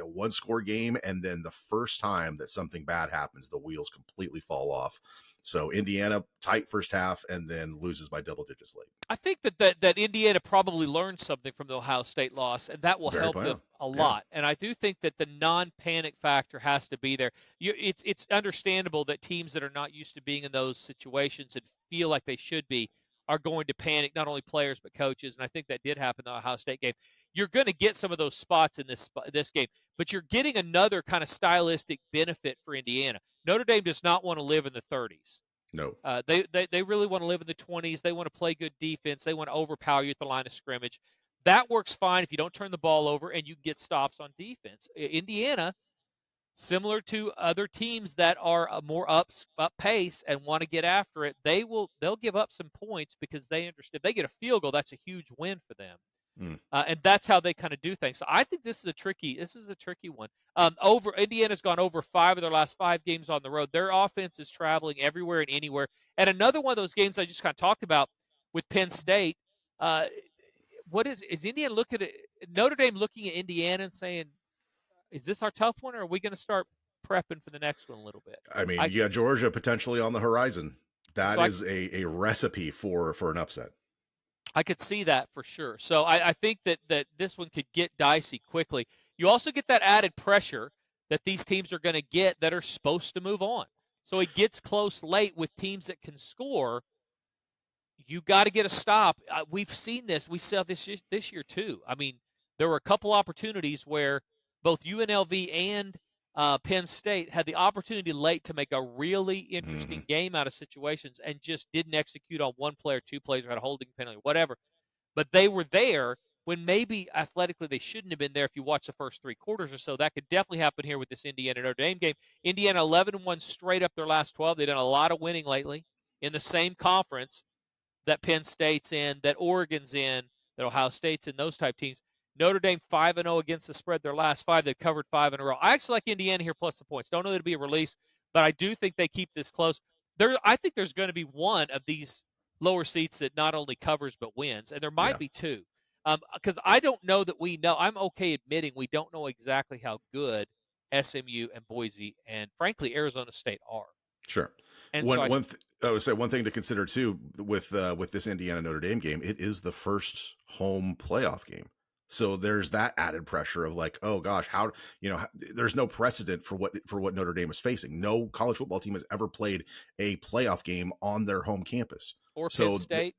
a 1-score game, and then the first time that something bad happens, the wheels completely fall off. So Indiana tight first half and then loses by double digits late. I think that Indiana probably learned something from the Ohio State loss, and that will help them a lot. Yeah. And I do think that the non-panic factor has to be there. It's understandable that teams that are not used to being in those situations and feel like they should be are going to panic, not only players but coaches. And I think that did happen in the Ohio State game. You're going to get some of those spots in this game, but you're getting another kind of stylistic benefit for Indiana. Notre Dame does not want to live in the 30s. No. They really want to live in the 20s. They want to play good defense. They want to overpower you at the line of scrimmage. That works fine if you don't turn the ball over and you get stops on defense. Indiana, similar to other teams that are more up pace and want to get after it, they'll give up some points because they understand. They get a field goal, that's a huge win for them. And that's how they kind of do things. So I think this is a tricky one. Indiana's gone over 5 of their last 5 games on the road. Their offense is traveling everywhere and anywhere. And another one of those games I just kind of talked about with Penn State. Is Indiana looking at Notre Dame looking at Indiana and saying, is this our tough one, or are we going to start prepping for the next one a little bit? I mean, you got Georgia potentially on the horizon. That is a recipe for an upset. I could see that for sure. So I think that this one could get dicey quickly. You also get that added pressure that these teams are going to get that are supposed to move on. So it gets close late with teams that can score. You got to get a stop. We've seen this. We saw this year too. I mean, there were a couple opportunities where both UNLV and Penn State had the opportunity late to make a really interesting game out of situations and just didn't execute on one play or 2 plays or had a holding penalty, whatever. But they were there when maybe athletically they shouldn't have been there if you watch the first 3 quarters or so. That could definitely happen here with this Indiana Notre Dame game. Indiana 11-1 straight up their last 12. They've done a lot of winning lately in the same conference that Penn State's in, that Oregon's in, that Ohio State's in, those type teams. Notre Dame 5-0 against the spread their last 5. They've covered 5 in a row. I actually like Indiana here plus the points. Don't know that it'll be a release, but I do think they keep this close. I think there's going to be one of these lower seats that not only covers but wins, and there might be 2. Because I don't know that we know. I'm okay admitting we don't know exactly how good SMU and Boise and, frankly, Arizona State are. Sure. And I would say one thing to consider too with this Indiana Notre Dame game, it is the first home playoff game. So there's that added pressure of like, oh gosh, there's no precedent for what Notre Dame is facing. No college football team has ever played a playoff game on their home campus. Or Penn State.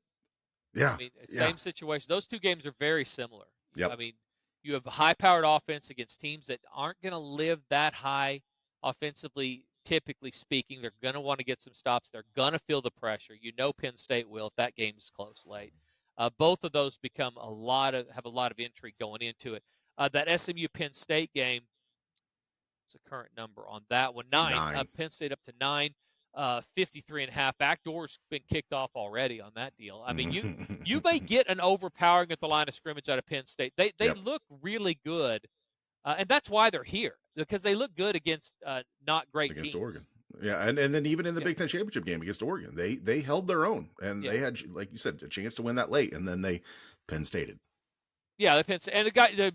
Yeah. I mean, same situation. Those 2 games are very similar. Yep. I mean, you have a high-powered offense against teams that aren't going to live that high offensively typically speaking, they're going to want to get some stops. They're going to feel the pressure. Penn State will if that game is close late. Both of those have a lot of intrigue going into it. That SMU Penn State game, what's the current number on that one? 9. 9. Penn State up to 9. 53.5. Backdoor's been kicked off already on that deal. I mean, you may get an overpowering at the line of scrimmage out of Penn State. They look really good, and that's why they're here, because they look good against not great against teams. Oregon. Yeah, and then even in the Big Ten championship game against Oregon, they held their own, and they had, like you said, a chance to win that late, and then they Penn Stated. Yeah, the Penn State, and the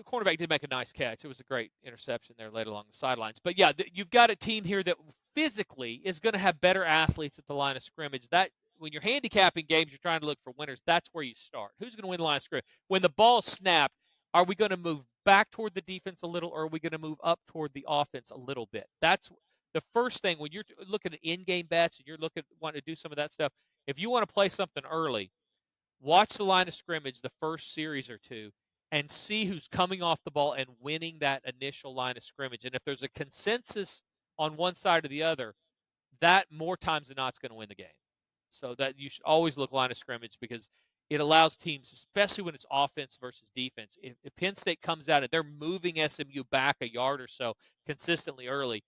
cornerback did make a nice catch. It was a great interception there late along the sidelines. But yeah, you've got a team here that physically is going to have better athletes at the line of scrimmage. That when you're handicapping games, you're trying to look for winners. That's where you start. Who's going to win the line of scrimmage? When the ball's snapped, are we going to move back toward the defense a little, or are we going to move up toward the offense a little bit? That's the first thing when you're looking at in-game bets and you're wanting to do some of that stuff. If you want to play something early, watch the line of scrimmage the first series or two and see who's coming off the ball and winning that initial line of scrimmage. And if there's a consensus on one side or the other, that more times than not is going to win the game. So that you should always look line of scrimmage, because it allows teams, especially when it's offense versus defense. If Penn State comes out and they're moving SMU back a yard or so consistently early,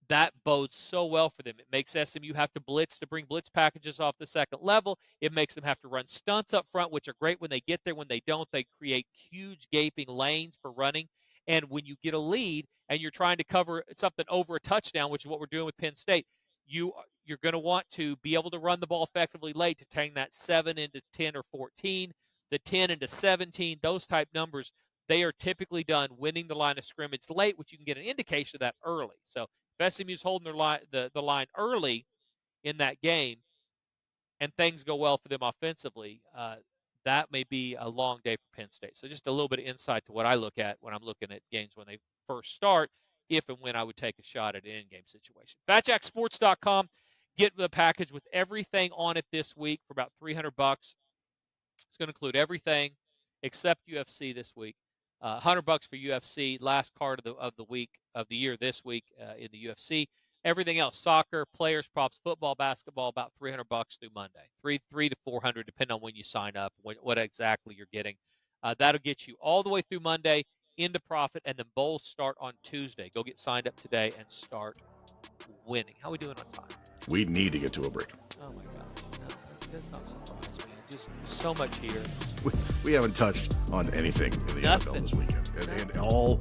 that bodes so well for them. It makes SMU have to blitz to bring blitz packages off the second level. It makes them have to run stunts up front, which are great when they get there. When they don't, they create huge gaping lanes for running. And when you get a lead and you're trying to cover something over a touchdown, which is what we're doing with Penn State, you're going to want to be able to run the ball effectively late to turn that 7 into 10 or 14, the 10 into 17, those type numbers. They are typically done winning the line of scrimmage late, which you can get an indication of that early. So if SMU's holding their line, the line early in that game, and things go well for them offensively, that may be a long day for Penn State. So just a little bit of insight to what I look at when I'm looking at games when they first start, if and when I would take a shot at an in-game situation. FatJackSports.com. Get the package with everything on it this week for about $300. It's going to include everything except UFC this week. $100 for UFC, last card of the week of the year this week in the UFC. Everything else, soccer, players, props, football, basketball, about $300 through Monday. $300 to $400, depending on when you sign up, what exactly you're getting. That'll get you all the way through Monday into profit, and then bowls start on Tuesday. Go get signed up today and start winning. How are we doing on time? We need to get to a break. Oh my God, no, that's not surprise, man. Just so much here. We haven't touched on anything in the Nothing. NFL this weekend, and all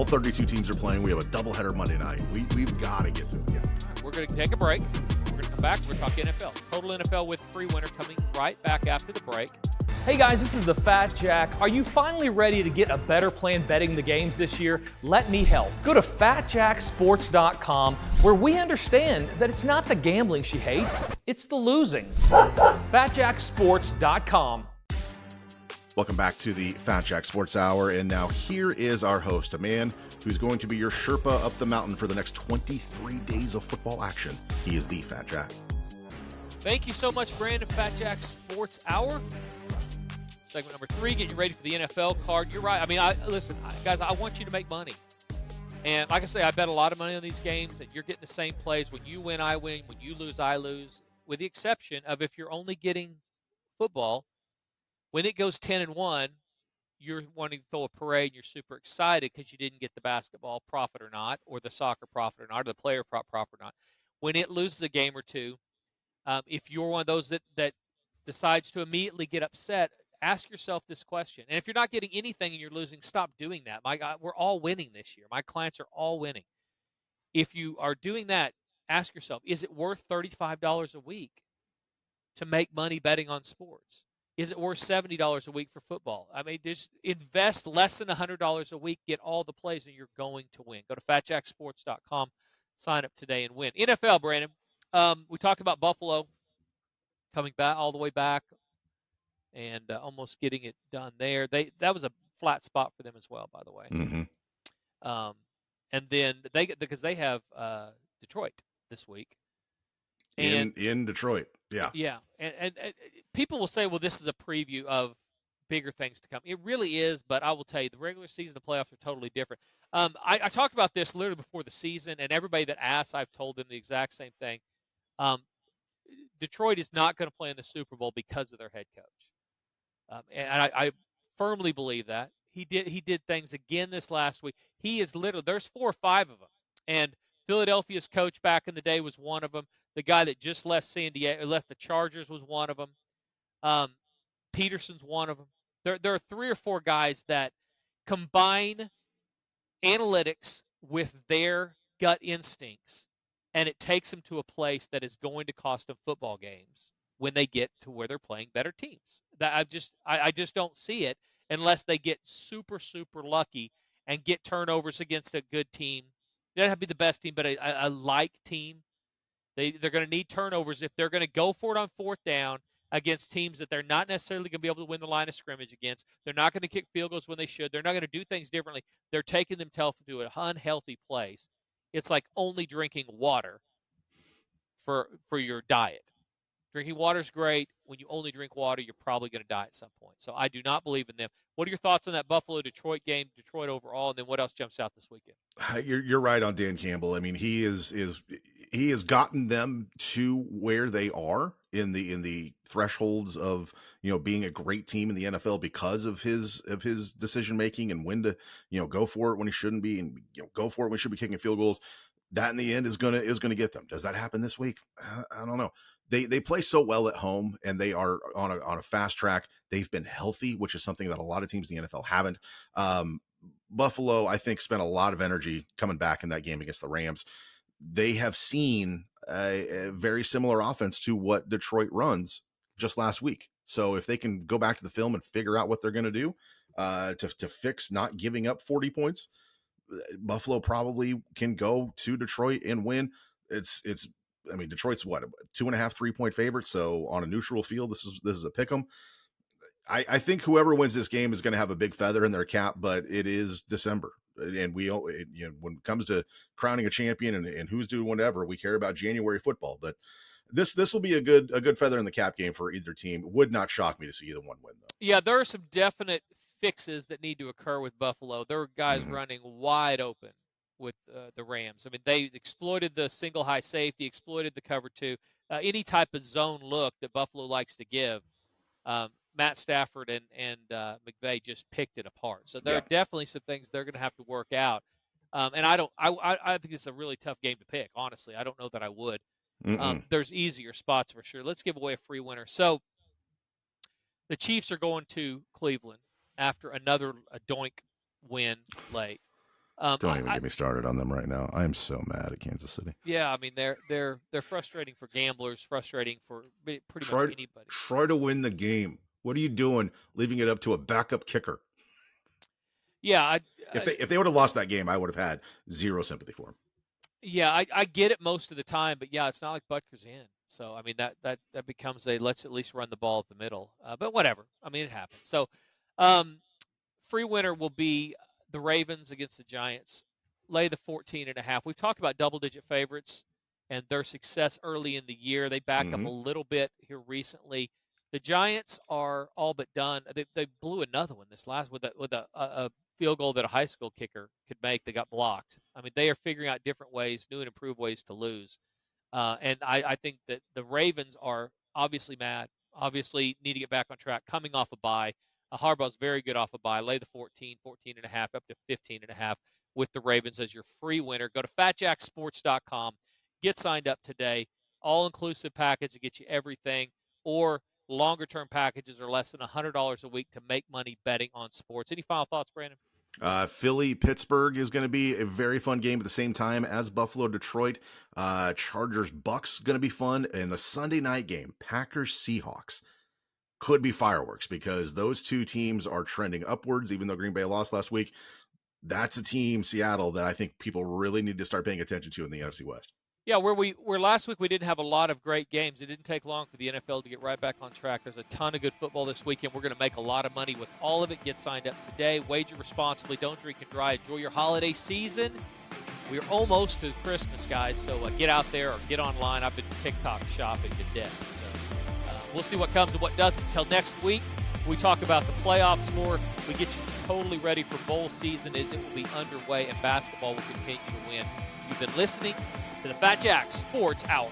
32 teams are playing. We have a doubleheader Monday night. We've got to get to it. Yeah. All right, we're going to take a break. We're going to come back. We're going to talk NFL. Total NFL with free winner coming right back after the break. Hey guys, this is the Fat Jack. Are you finally ready to get a better plan betting the games this year? Let me help. Go to fatjacksports.com, where we understand that it's not the gambling she hates, it's the losing. fatjacksports.com. Welcome back to the Fat Jack Sports Hour, and now here is our host, a man who's going to be your Sherpa up the mountain for the next 23 days of football action. He is the Fat Jack. Thank you so much, Brandon. Fat Jack Sports Hour. Segment number 3, get you ready for the NFL card. You're right. I mean, listen, guys, I want you to make money. And like I say, I bet a lot of money on these games, and you're getting the same plays. When you win, I win. When you lose, I lose. With the exception of if you're only getting football, when it goes 10-1, you're wanting to throw a parade and you're super excited because you didn't get the basketball profit or not, or the soccer profit or not, or the player profit or not. When it loses a game or two, if you're one of those that decides to immediately get upset, ask yourself this question. And if you're not getting anything and you're losing, stop doing that. My God, we're all winning this year. My clients are all winning. If you are doing that, ask yourself, is it worth $35 a week to make money betting on sports? Is it worth $70 a week for football? I mean, just invest less than $100 a week, get all the plays, and you're going to win. Go to fatjacksports.com, sign up today and win. NFL, Brandon. We talked about Buffalo coming back all the way back and almost getting it done there. That was a flat spot for them as well, by the way. Mm-hmm. And then because they have Detroit this week. In Detroit. Yeah. Yeah. And people will say, well, this is a preview of bigger things to come. It really is, but I will tell you, the regular season, the playoffs are totally different. I talked about this literally before the season, and everybody that asks, I've told them the exact same thing. Um, Detroit is not going to play in the Super Bowl because of their head coach. And I firmly believe that. He did things again this last week. He is literally, there's 4 or 5 of them. And Philadelphia's coach back in the day was one of them. The guy that just left left the Chargers was one of them. Peterson's one of them. There are 3 or 4 guys that combine analytics with their gut instincts, and it takes them to a place that is going to cost them football games when they get to where they're playing better teams. That I just don't see it unless they get super, super lucky and get turnovers against a good team. It doesn't have to be the best team, but a like team. They're going to need turnovers if they're going to go for it on 4th down against teams that they're not necessarily going to be able to win the line of scrimmage against. They're not going to kick field goals when they should. They're not going to do things differently. They're taking themselves to an unhealthy place. It's like only drinking water for your diet. Drinking water is great. When you only drink water, you're probably going to die at some point. So I do not believe in them. What are your thoughts on that Buffalo-Detroit game, Detroit overall, and then what else jumps out this weekend? You're right on Dan Campbell. I mean, he has gotten them to where they are in the thresholds of, being a great team in the NFL because of his decision making and when to, go for it when he shouldn't be, and go for it when he should be kicking field goals. That in the end is gonna get them. Does that happen this week? I don't know. They play so well at home, and they are on a fast track. They've been healthy, which is something that a lot of teams in the NFL haven't. Buffalo, I think, spent a lot of energy coming back in that game against the Rams. They have seen a very similar offense to what Detroit runs just last week. So if they can go back to the film and figure out what they're going to do to fix not giving up 40 points, Buffalo probably can go to Detroit and win. I mean, Detroit's what, 2.5, 3-point favorite. So on a neutral field, this is a pick 'em. I think whoever wins this game is going to have a big feather in their cap, but it is December, and when it comes to crowning a champion and who's doing whatever, we care about January football. But this will be a good feather in the cap game for either team. It would not shock me to see either one win, though. Yeah, there are some definite fixes that need to occur with Buffalo. There are guys running wide open with the Rams. I mean, they exploited the single high safety, exploited the cover 2, any type of zone look that Buffalo likes to give. Matt Stafford and McVay just picked it apart. So there are definitely some things they're going to have to work out. And I think it's a really tough game to pick. Honestly, I don't know that I would. There's easier spots for sure. Let's give away a free winner. So the Chiefs are going to Cleveland after another doink win late. Don't even get me started on them right now. I am so mad at Kansas City. Yeah, I mean they're frustrating for gamblers, frustrating for pretty much anybody. Try to win the game. What are you doing, leaving it up to a backup kicker? Yeah, if they would have lost that game, I would have had zero sympathy for them. Yeah, I get it most of the time, but yeah, it's not like Butker's in. So I mean that becomes a let's at least run the ball at the middle. But whatever. I mean it happens. So free winner will be the Ravens against the Giants. Lay the 14.5. We've talked about double-digit favorites and their success early in the year. They backed up a little bit here recently. The Giants are all but done. They blew another one this last with a field goal that a high school kicker could make. They got blocked. I mean, they are figuring out different ways, new and improved ways to lose. And I think that the Ravens are obviously mad, obviously need to get back on track, coming off a bye. Harbaugh's very good off a bye. Lay the 14.5, up to 15.5 with the Ravens as your free winner. Go to fatjacksports.com. Get signed up today. All-inclusive package to get you everything, or longer-term packages are less than $100 a week to make money betting on sports. Any final thoughts, Brandon? Philly-Pittsburgh is going to be a very fun game at the same time as Buffalo-Detroit. Chargers-Bucks going to be fun. And the Sunday night game, Packers-Seahawks, could be fireworks because those two teams are trending upwards, even though Green Bay lost last week. That's a team, Seattle, that I think people really need to start paying attention to in the NFC West. Yeah, where last week we didn't have a lot of great games. It didn't take long for the NFL to get right back on track. There's a ton of good football this weekend. We're going to make a lot of money with all of it. Get signed up today. Wager responsibly. Don't drink and drive. Enjoy your holiday season. We're almost to Christmas, guys, so get out there or get online. I've been TikTok shopping to death. So we'll see what comes and what doesn't. Until next week, We talk about the playoffs more. We get you totally ready for bowl season as it will be underway and basketball will continue to win. You've been listening to the Fat Jack Sports Hour.